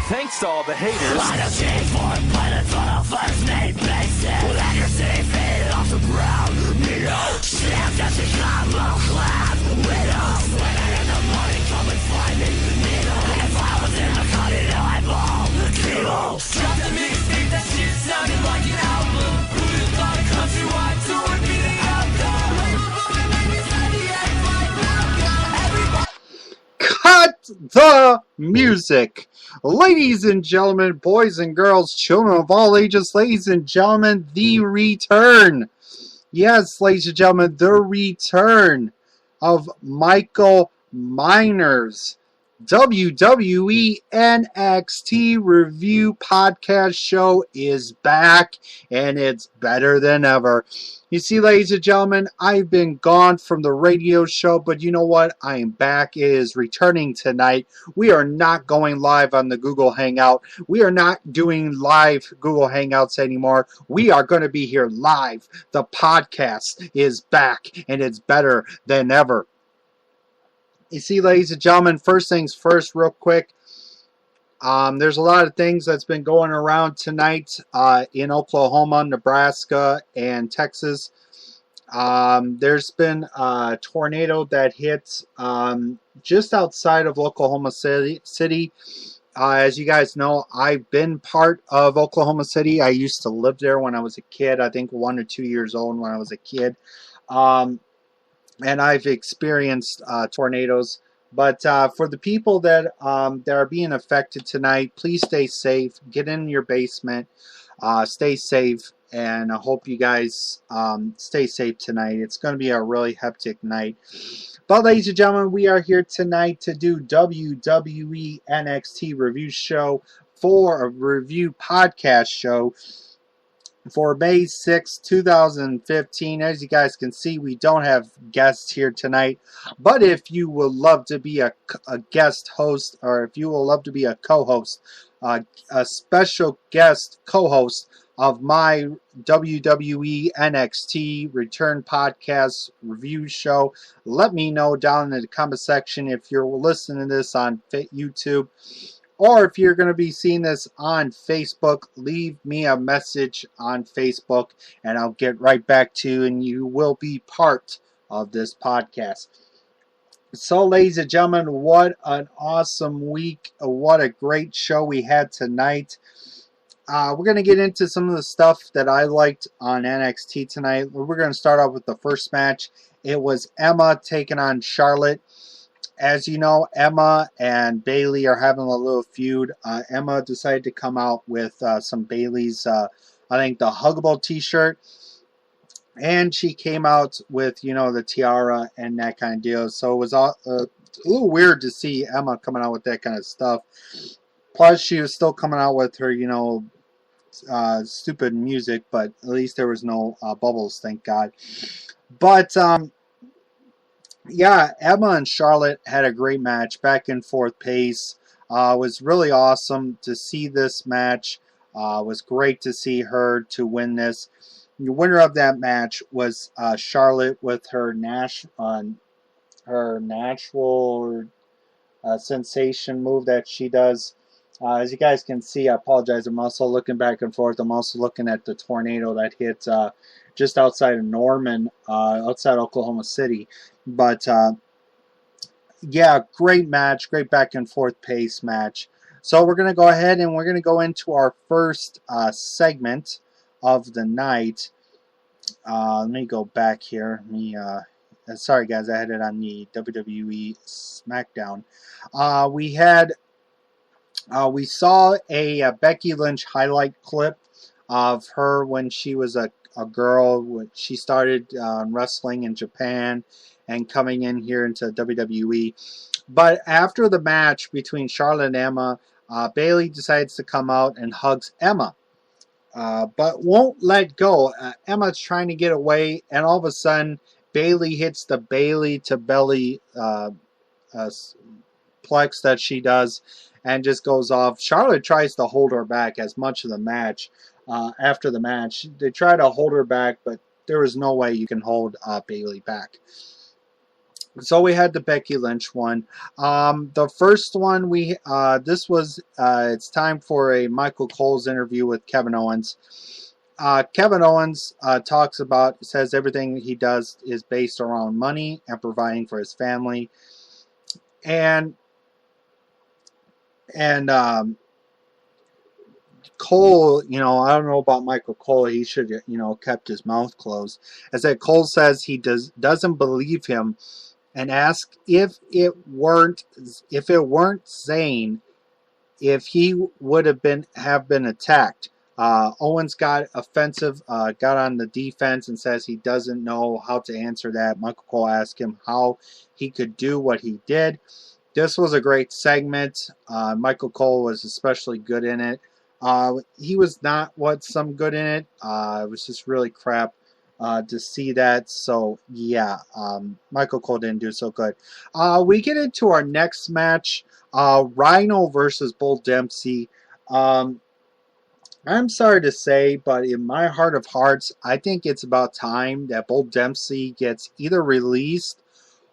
Thanks to all the haters. On a skateboard, planets on a first name basis. With accuracy faded off the ground. Slam just become low class widows. When I in the morning, come and find me the needle. If I was in the cutting, now I'm all evil. Drop the mixtape, that shit sounded like an album. Who'd have thought a countrywide tour would be the outcome? Cut the music. Ladies and gentlemen, boys and girls, children of all ages, ladies and gentlemen, the return. Yes, ladies and gentlemen, the return of Michael Miner's WWE NXT review podcast show is back, and it's better than ever. You see, ladies and gentlemen, I've been gone from the radio show, but you know what? I am back. It is returning tonight. We are not going live on the Google Hangout. We are not doing live Google Hangouts anymore. We are going to be here live. The podcast is back, and it's better than ever. You see, ladies and gentlemen, first things first, real quick. There's a lot of things that's been going around tonight in Oklahoma, Nebraska, and Texas. There's been a tornado that hit just outside of Oklahoma City. As you guys know, I've been part of Oklahoma City. I used to live there when I was a kid. I think 1 or 2 years old when I was a kid. And I've experienced tornadoes. But for the people that are being affected tonight, please stay safe. Get in your basement. Stay safe. And I hope you guys stay safe tonight. It's going to be a really hectic night. But ladies and gentlemen, we are here tonight to do WWE NXT review show for a review podcast show for May 6, 2015. As you guys can see, we don't have guests here tonight. But if you would love to be a guest host, or if you would love to be a co-host, a special guest co-host of my WWE NXT Return Podcast review show, let me know down in the comment section if you're listening to this on YouTube. Or if you're going to be seeing this on Facebook, leave me a message on Facebook and I'll get right back to you and you will be part of this podcast. So, ladies and gentlemen, what an awesome week. What a great show we had tonight. We're going to get into some of the stuff that I liked on NXT tonight. We're going to start off with the first match. It was Emma taking on Charlotte. As you know, Emma and Bayley are having a little feud. Emma decided to come out with some Bayley's, I think, the Huggable t-shirt. And she came out with, you know, the tiara and that kind of deal. So it was a little weird to see Emma coming out with that kind of stuff. Plus, she was still coming out with her, you know, stupid music. But at least there was no bubbles, thank God. But, yeah, Emma and Charlotte had a great match, back and forth pace. It was really awesome to see this match. It was great to see her to win this. The winner of that match was Charlotte with her natural sensation move that she does. As you guys can see, I apologize, I'm also looking back and forth. I'm also looking at the tornado that hit just outside of Norman, outside Oklahoma City. But, yeah, great match, great back and forth pace match. So we're going to go ahead and we're going to go into our first segment of the night. Let me go back here. Sorry, guys, I had it on the WWE SmackDown. We saw a Becky Lynch highlight clip of her when she was a girl. When she started wrestling in Japan and coming in here into WWE. But after the match between Charlotte and Emma, Bayley decides to come out and hugs Emma. But won't let go. Emma's trying to get away, and all of a sudden, Bayley hits the Bayley to belly plex that she does and just goes off. Charlotte tries to hold her back as much of the match. After the match, they try to hold her back, but there is no way you can hold Bayley back. So we had the Becky Lynch one. The first one this was it's time for a Michael Cole's interview with Kevin Owens. Kevin Owens says everything he does is based around money and providing for his family, and and Cole, I don't know about Michael Cole. He should, kept his mouth closed. As that Cole says he doesn't believe him, and asks if it weren't Zayn, if he would have been attacked. Owens got offensive, got on the defense, and says he doesn't know how to answer that. Michael Cole asked him how he could do what he did. This was a great segment. Michael Cole was especially good in it. He was not some good in it. It was just really crap to see that. So, yeah, Michael Cole didn't do so good. We get into our next match, Rhino versus Bull Dempsey. I'm sorry to say, but in my heart of hearts, I think it's about time that Bull Dempsey gets either released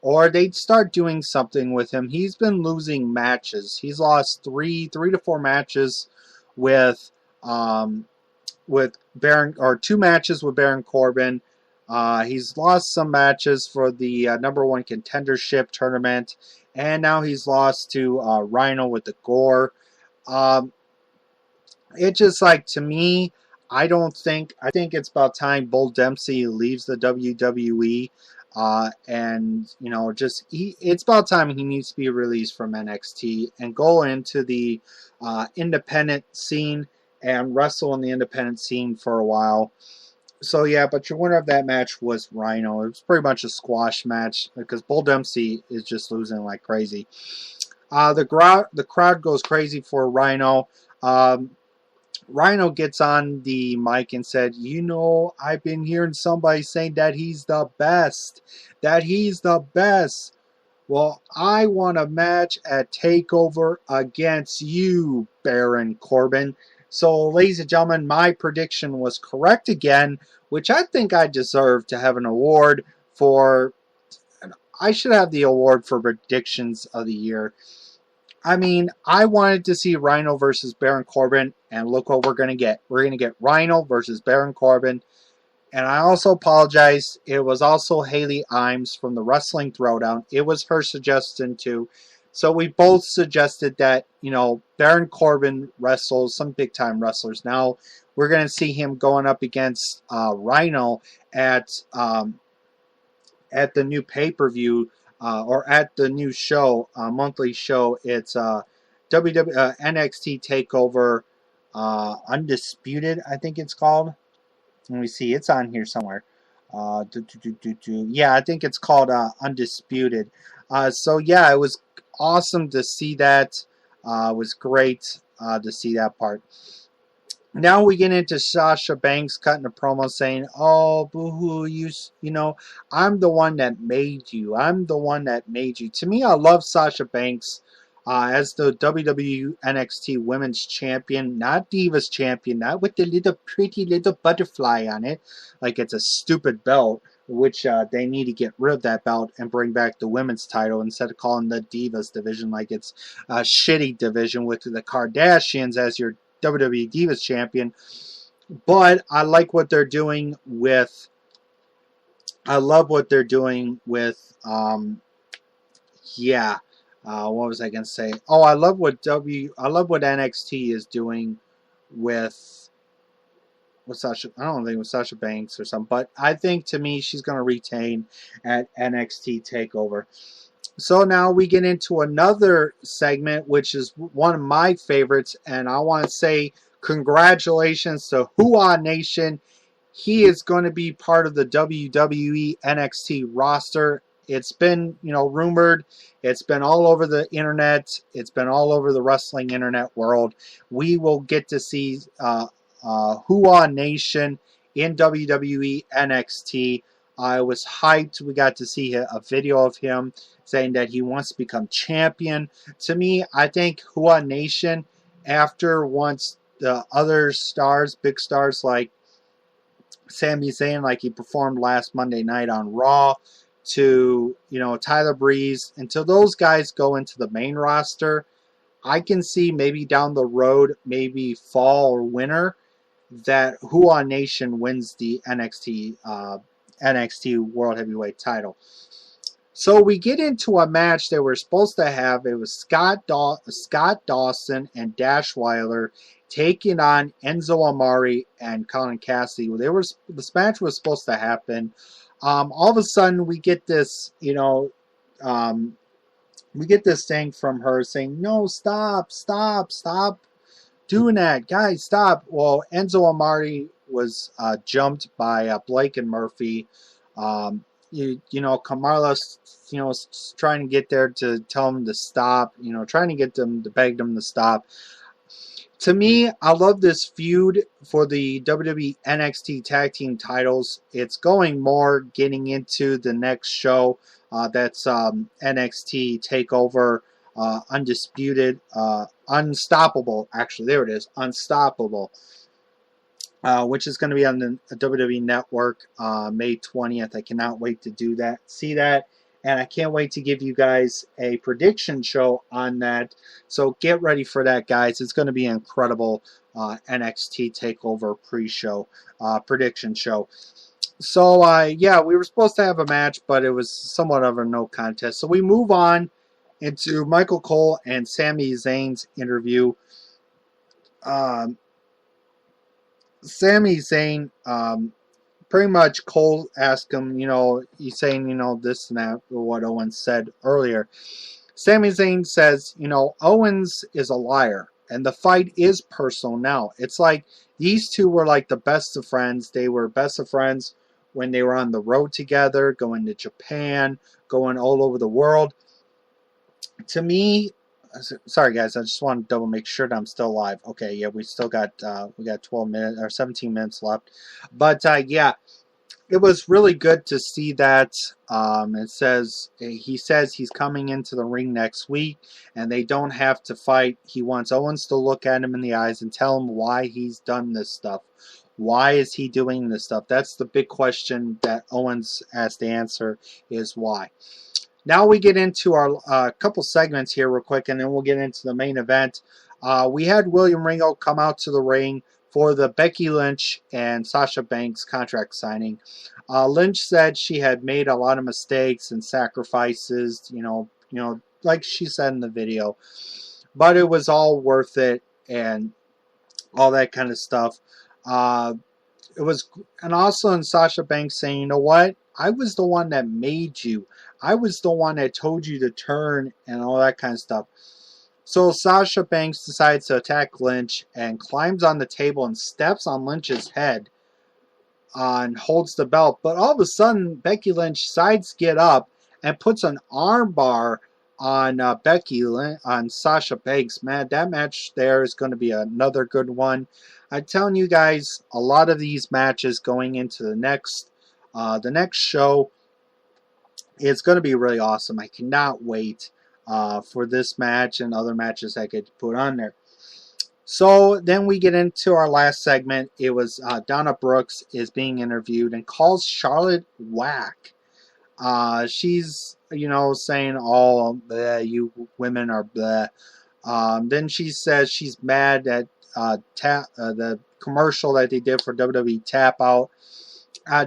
or they'd start doing something with him. He's been losing matches. He's lost three to four matches with Baron, or 2 matches with Baron Corbin. He's lost some matches for the number 1 contendership tournament, and now he's lost to Rhino with the Gore. It just, like, to me, I think it's about time Bull Dempsey leaves the WWE. And it's about time he needs to be released from NXT and go into the independent scene and wrestle in the independent scene for a while. So yeah, but your winner of that match was Rhino. It was pretty much a squash match because Bull Dempsey is just losing like crazy. The crowd goes crazy for Rhino. Rhino gets on the mic and said, I've been hearing somebody saying that he's the best. That he's the best. Well, I want a match at TakeOver against you, Baron Corbin. So, ladies and gentlemen, my prediction was correct again, which I think I deserve to have an award for. I should have the award for predictions of the year. I mean, I wanted to see Rhino versus Baron Corbin, and look what we're going to get. We're going to get Rhino versus Baron Corbin. And I also apologize. It was also Haley Imes from the Wrestling Throwdown. It was her suggestion, too. So we both suggested that, Baron Corbin wrestles some big-time wrestlers. Now, we're going to see him going up against Rhino at the new pay-per-view, or at the new show, monthly show. It's NXT TakeOver Undisputed, I think it's called. Let me see. It's on here somewhere. Yeah, I think it's called Undisputed. So, yeah, it was awesome to see that. It was great to see that part. Now we get into Sasha Banks cutting a promo saying, "Oh, boo-hoo, I'm the one that made you. I'm the one that made you." To me, I love Sasha Banks as the WWE NXT Women's Champion, not Divas Champion, not with the pretty little butterfly on it, like it's a stupid belt, which they need to get rid of that belt and bring back the women's title instead of calling the Divas division like it's a shitty division with the Kardashians as your WWE Divas Champion. But I like what they're doing with. I love what they're doing with. What was I gonna say? Oh, I love what NXT is doing with Sasha. I don't think it was Sasha Banks or something, but I think to me she's gonna retain at NXT TakeOver. So now we get into another segment, which is one of my favorites, and I want to say congratulations to Hua Nation. He is going to be part of the WWE NXT roster. It's been, rumored. It's been all over the internet. It's been all over the wrestling internet world. We will get to see Hua Nation in WWE NXT. I was hyped. We got to see a video of him saying that he wants to become champion. To me, I think Hua Nation, once the other stars, big stars like Sami Zayn, like he performed last Monday night on Raw, to, Tyler Breeze, until those guys go into the main roster, I can see maybe down the road, maybe fall or winter, that Hua Nation wins the NXT World Heavyweight title. So we get into a match that we're supposed to have. It was Scott Dawson and Dash Weiler taking on Enzo Amore and Colin Cassidy. This match was supposed to happen. All of a sudden, we get this, we get this thing from her saying, "No, stop doing that, guys, stop." Well, Enzo Amore was jumped by Blake and Murphy. Kamala's, trying to get there to tell him to stop, trying to get them to beg them to stop. To me, I love this feud for the WWE NXT Tag Team titles. It's going more getting into the next show. That's NXT TakeOver Undisputed, Unstoppable. Actually, there it is, Unstoppable. Which is going to be on the WWE Network May 20th. I cannot wait to see that. And I can't wait to give you guys a prediction show on that. So get ready for that, guys. It's going to be an incredible NXT TakeOver pre-show, prediction show. So, yeah, we were supposed to have a match, but it was somewhat of a no contest. So we move on into Michael Cole and Sami Zayn's interview. Sami Zayn, pretty much Cole asked him, he's saying, this and that, what Owens said earlier. Sami Zayn says, Owens is a liar, and the fight is personal now. It's like these two were like the best of friends. They were best of friends when they were on the road together, going to Japan, going all over the world. To me, sorry guys, I just want to double make sure that I'm still live. Okay, yeah, we still got 12 minutes or 17 minutes left. But yeah, it was really good to see that. He says he's coming into the ring next week, and they don't have to fight. He wants Owens to look at him in the eyes and tell him why he's done this stuff. Why is he doing this stuff? That's the big question that Owens has to answer, is why. Now we get into our couple segments here real quick, and then we'll get into the main event. We had William Regal come out to the ring for the Becky Lynch and Sasha Banks contract signing. Lynch said she had made a lot of mistakes and sacrifices, like she said in the video, but it was all worth it and all that kind of stuff. And also in Sasha Banks saying, you know what? I was the one that made you. I was the one that told you to turn and all that kind of stuff. So Sasha Banks decides to attack Lynch and climbs on the table and steps on Lynch's head and holds the belt. But all of a sudden, Becky Lynch sides get up and puts an arm bar on on Sasha Banks. Man, that match there is going to be another good one. I'm telling you guys, a lot of these matches going into the next show, it's going to be really awesome. I cannot wait for this match and other matches I could put on there. So then we get into our last segment. It was Donna Brooks is being interviewed and calls Charlotte whack. She's, saying, "Oh, bleh, you women are bleh." Then she says she's mad at the commercial that they did for WWE Tap Out.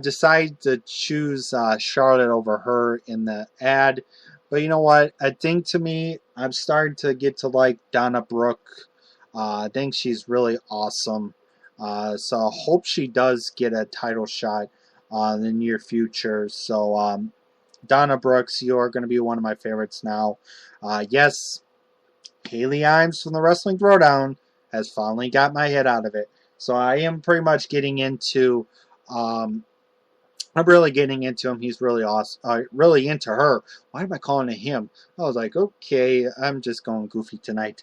Decided to choose Charlotte over her in the ad. But you know what? I think to me, I'm starting to get to like Donna Brooke. I think she's really awesome. So I hope she does get a title shot in the near future. So Donna Brooks, you are going to be one of my favorites now. Yes, Haley Imes from the Wrestling Throwdown has finally got my head out of it. So I am pretty much getting into... I'm really getting into him. He's really awesome. Really into her. Why am I calling it him? I was like, okay, I'm just going goofy tonight.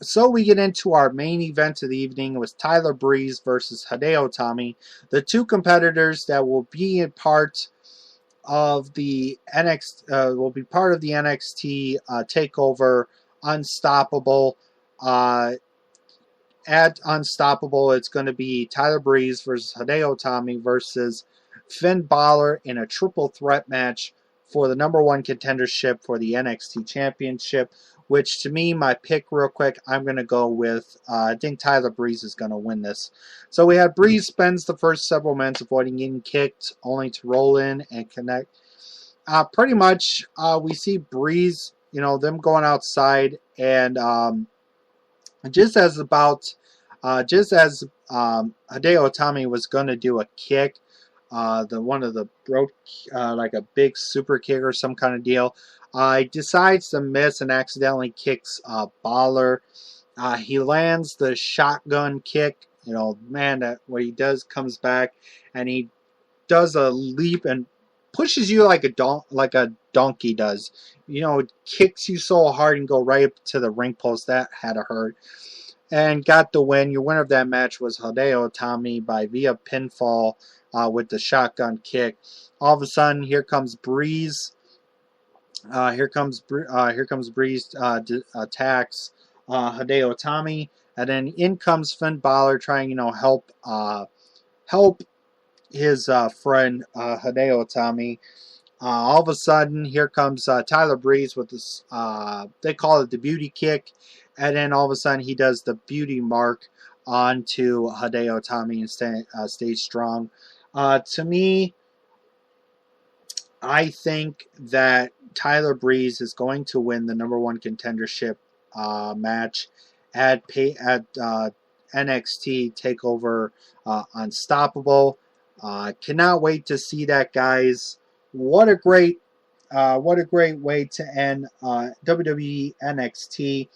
So we get into our main event of the evening. It was Tyler Breeze versus Hideo Itami. The two competitors that will be a part of the NXT TakeOver Unstoppable. At Unstoppable, it's going to be Tyler Breeze versus Hideo Itami versus Finn Balor in a triple threat match for the #1 contendership for the NXT Championship, which to me, my pick real quick, I'm going to go with, I think Tyler Breeze is going to win this. So we had Breeze spends the first several minutes avoiding getting kicked, only to roll in and connect. Pretty much, we see Breeze, them going outside, and just as Hideo Itami was going to do a kick, one of the broke, like a big super kick or some kind of deal, he decides to miss and accidentally kicks Balor. He lands the shotgun kick. Man, what he does comes back and he does a leap and pushes you like a donkey does. Kicks you so hard and go right up to the ring post. That had to hurt. And got the win. Your winner of that match was Hideo Itami via pinfall with the shotgun kick. All of a sudden, here comes Breeze. Here comes Breeze attacks Hideo Itami, and then in comes Finn Balor trying, help his friend Hideo Itami. All of a sudden, here comes Tyler Breeze with this, they call it the beauty kick, and then all of a sudden he does the beauty mark onto Hideo Itami and stays strong. To me, I think that Tyler Breeze is going to win the #1 contendership match at NXT TakeOver Unstoppable. Cannot wait to see that, guys. What a great way to end WWE NXT.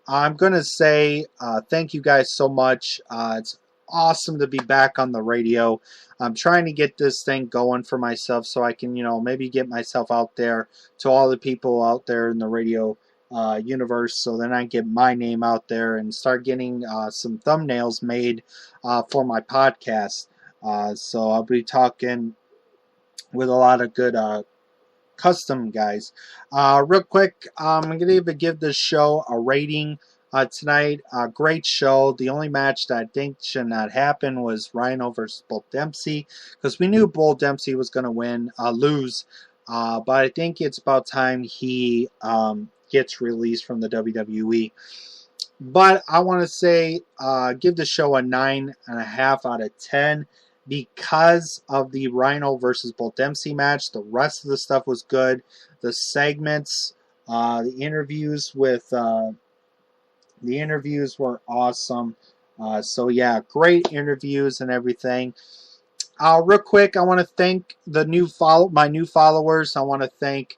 I'm gonna say thank you guys so much. It's awesome to be back on the radio. I'm trying to get this thing going for myself so I can, maybe get myself out there to all the people out there in the radio universe, so then I get my name out there and start getting some thumbnails made for my podcast. So I'll be talking with a lot of good custom guys. Real quick, I'm going to even give this show a rating tonight. Great show. The only match that I think should not happen was Rhino versus Bull Dempsey, because we knew Bull Dempsey was going to lose. But I think it's about time he gets released from the WWE. But I want to say, give the show a 9.5 out of 10. Because of the Rhino versus Bull Dempsey match. The rest of the stuff was good. The segments, the interviews were awesome. So yeah, great interviews and everything. Real quick, I want to thank my new followers. I want to thank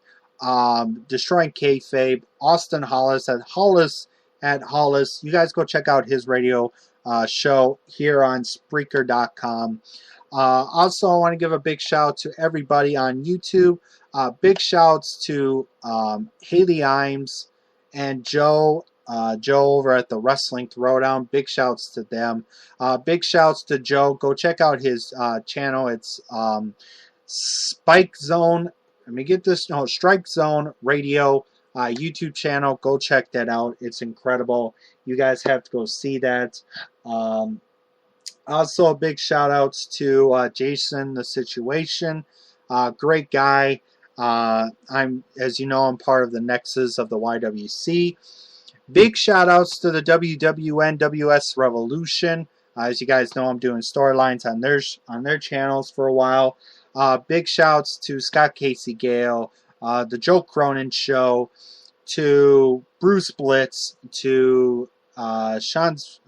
Destroying Kayfabe, Austin Hollis at Hollis. You guys go check out his radio show here on Spreaker.com. Also, I want to give a big shout out to everybody on YouTube. Big shouts to Haley Imes and Joe over at the Wrestling Throwdown. Big shouts to them. Big shouts to Joe. Go check out his channel. It's Spike Zone. Let me get this. No, Strike Zone Radio YouTube channel. Go check that out. It's incredible. You guys have to go see that. Also, a big shout outs to Jason The Situation. Great guy. As you know, I'm part of the Nexus of the YWC. Big shout outs to the WWNWS Revolution. As you guys know, I'm doing storylines on their channels for a while. Big shouts to Scott Casey Gale, the Joe Cronin Show, to Bruce Blitz, to Sean's.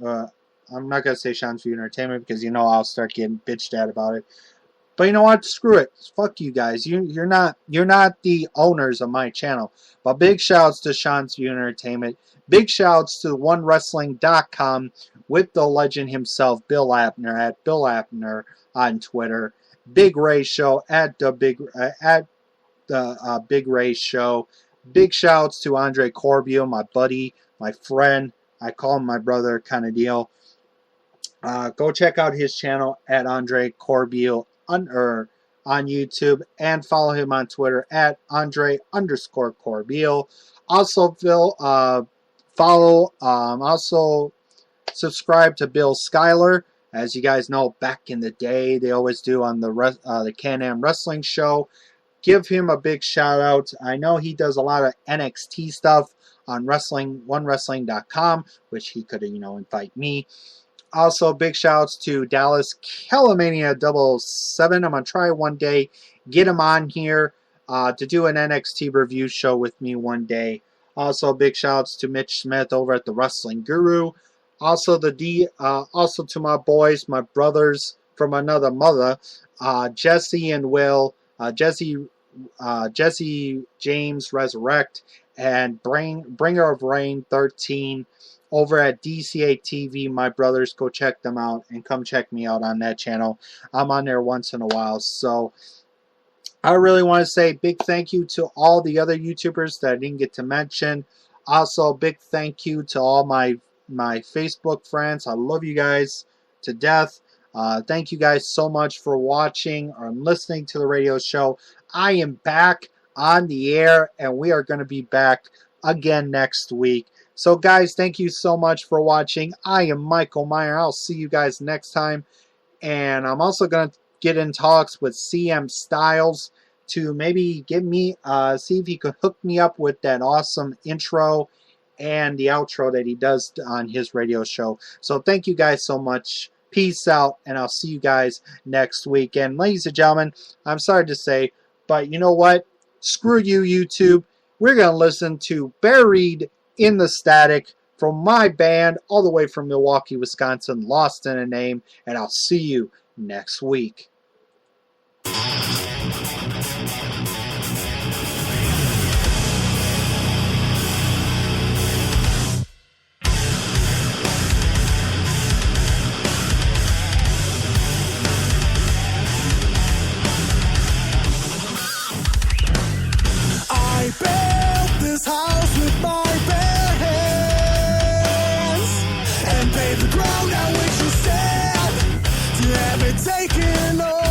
I'm not gonna say Sean's View Entertainment because I'll start getting bitched at about it. But you know what? Screw it. Fuck you guys. You're not the owners of my channel. But big shouts to Sean's View Entertainment. Big shouts to OneWrestling.com with the legend himself, Bill Abner, at Bill Abner on Twitter. Big Ray Show at the Big Ray Show. Big shouts to Andre Corbio, my buddy, my friend. I call him my brother, kind of deal. Go check out his channel at Andre Corbio on YouTube, and follow him on Twitter at Andre_Corbio. Also, also subscribe to Bill Schuyler As you guys know, back in the day, they always do on the Can-Am Wrestling Show. Give him a big shout out. I know he does a lot of NXT stuff on OneWrestling.com, which he could, invite me. Also, big shout outs to Dallas Kellamania 77. I'm going to try one day, get him on here to do an NXT review show with me one day. Also, big shout outs to Mitch Smith over at the Wrestling Guru. Also, also to my boys, my brothers from another mother, Jesse and Will, Jesse James Resurrect, and Bringer of Rain 13 over at DCA TV. My brothers, go check them out and come check me out on that channel. I'm on there once in a while. So I really want to say big thank you to all the other YouTubers that I didn't get to mention. Also, big thank you to all my Facebook friends. I love you guys to death. Thank you guys so much for watching or listening to the radio show. I am back on the air, and we are going to be back again next week. So, guys, thank you so much for watching. I am Michael Meyer. I'll see you guys next time. And I'm also going to get in talks with CM Styles to maybe get me, see if he could hook me up with that awesome intro and the outro that he does on his radio show. So thank you guys so much. Peace out, and I'll see you guys next week. And ladies and gentlemen, I'm sorry to say, but you know what? Screw you, YouTube. We're going to listen to Buried in the Static from my band all the way from Milwaukee, Wisconsin, Lost in a Name, and I'll see you next week. I built this house with my bare hands and paved the ground on which you stand to have it taken over.